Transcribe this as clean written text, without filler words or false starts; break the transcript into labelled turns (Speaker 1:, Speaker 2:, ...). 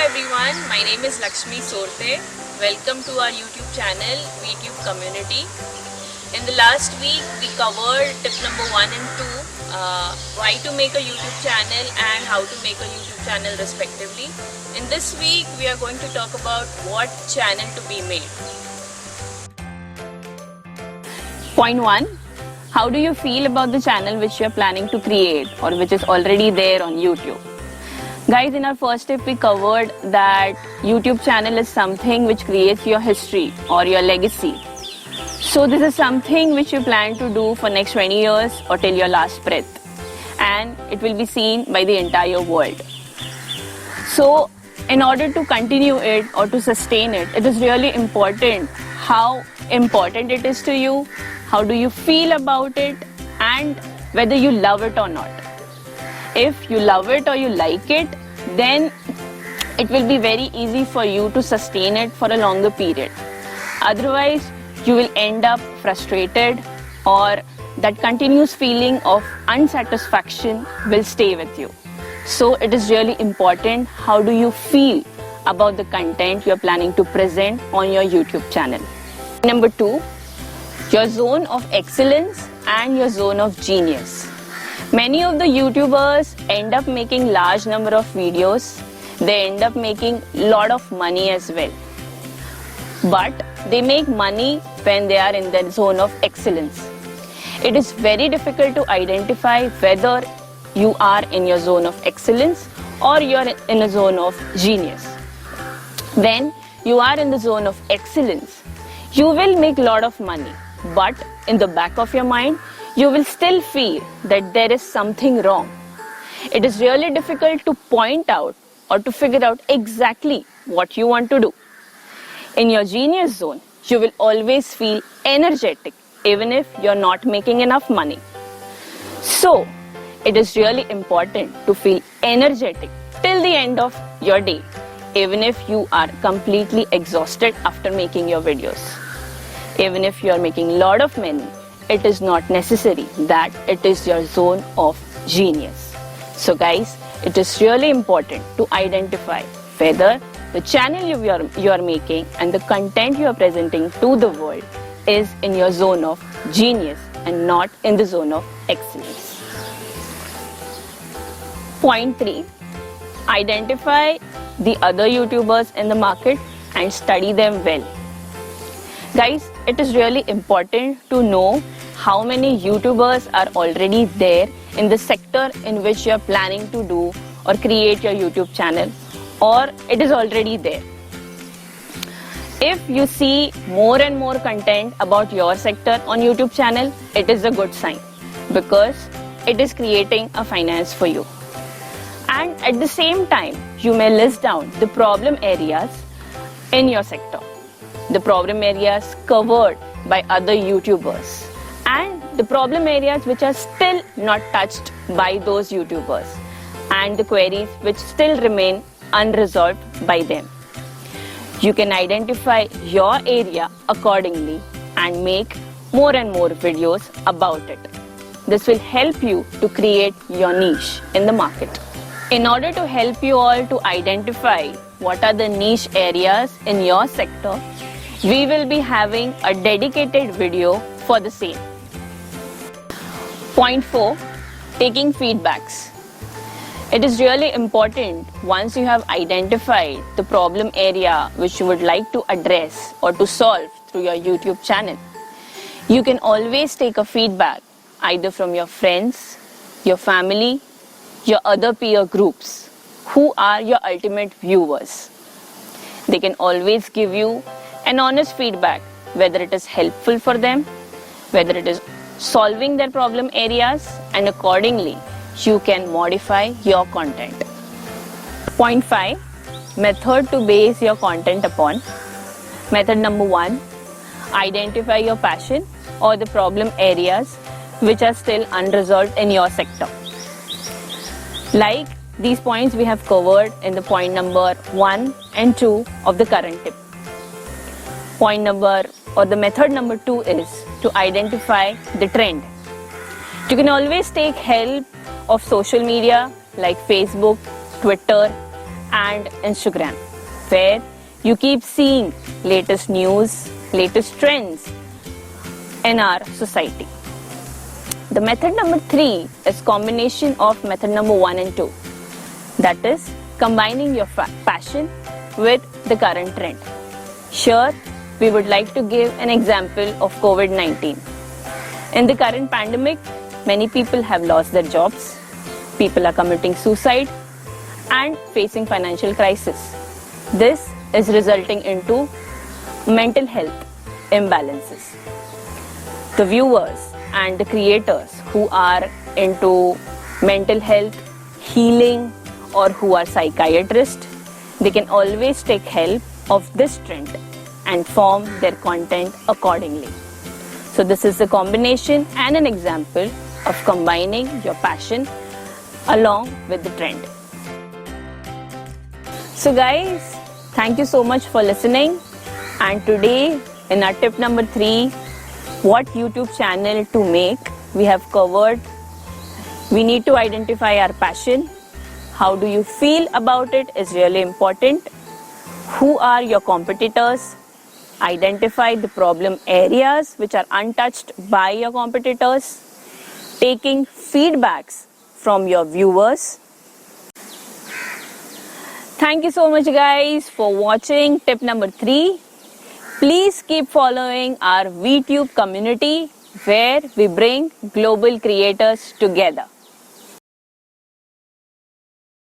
Speaker 1: everyone, my name is Lakshmi Sorte. Welcome to our YouTube channel, VTube Community. In the last week, we covered tip number 1 and 2, why to make a YouTube channel and how to make a YouTube channel respectively. In this week, we are going to talk about what channel to be made. Point 1. How do you feel about the channel which you are planning to create or which is already there on YouTube? Guys, in our first tip, we covered that YouTube channel is something which creates your history or your legacy. So this is something which you plan to do for next 20 years or till your last breath. And it will be seen by the entire world. So in order to continue it or to sustain it, it is really important how important it is to you, how do you feel about it, and whether you love it or not. If you love it or you like it, then it will be very easy for you to sustain it for a longer period. Otherwise, you will end up frustrated, or that continuous feeling of unsatisfaction will stay with you. So it is really important how do you feel about the content you are planning to present on your YouTube channel. Number 2, your zone of excellence and your zone of genius. Many of the YouTubers end up making large number of videos. They end up making lot of money as well. But they make money when they are in their zone of excellence. It is very difficult to identify whether you are in your zone of excellence or you are in a zone of genius. When you are in the zone of excellence, you will make lot of money. But in the back of your mind, you will still feel that there is something wrong. It is really difficult to point out or to figure out exactly what you want to do. In your genius zone, you will always feel energetic even if you are not making enough money. So, it is really important to feel energetic till the end of your day, even if you are completely exhausted after making your videos. Even if you are making lot of money, it is not necessary that it is your zone of genius. So guys, it is really important to identify whether the channel you are making and the content you are presenting to the world is in your zone of genius and not in the zone of excellence. Point 3. Identify the other YouTubers in the market and study them well. Guys, it is really important to know how many YouTubers are already there in the sector in which you are planning to do or create your YouTube channel, or it is already there. If you see more and more content about your sector on YouTube channel, it is a good sign because it is creating a finance for you. And at the same time, you may list down the problem areas in your sector, the problem areas covered by other YouTubers, and the problem areas which are still not touched by those YouTubers, and the queries which still remain unresolved by them. You can identify your area accordingly and make more and more videos about it. This will help you to create your niche in the market. In order to help you all to identify what are the niche areas in your sector, we will be having a dedicated video for the same. Point 4. Taking feedbacks. It is really important once you have identified the problem area which you would like to address or to solve through your YouTube channel. You can always take a feedback either from your friends, your family, your other peer groups who are your ultimate viewers. They can always give you an honest feedback whether it is helpful for them, whether it is solving their problem areas, and accordingly you can modify your content. Point 5. Method to base your content upon. Method number 1. Identify your passion or the problem areas which are still unresolved in your sector. Like these points we have covered in the point number 1 and 2 of the current tip. Point number or the method number 2 is to identify the trend. You can always take help of social media like Facebook, Twitter, and Instagram, where you keep seeing latest news, latest trends in our society. The method number 3 is combination of method number 1 and 2. That is combining your passion with the current trend. Here, we would like to give an example of COVID-19. In the current pandemic, many people have lost their jobs, people are committing suicide and facing financial crisis. This is resulting into mental health imbalances. The viewers and the creators who are into mental health, healing, or who are psychiatrists, they can always take help of this trend and form their content accordingly. So this is a combination and an example of combining your passion along with the trend. So guys, thank you so much for listening. And today in our tip number 3, what YouTube channel to make, we have covered. We need to identify our passion. How do you feel about it is really important. Who are your competitors? Identify the problem areas which are untouched by your competitors. Taking feedbacks from your viewers. Thank you so much guys for watching tip number 3. Please keep following our VTube community where we bring global creators together.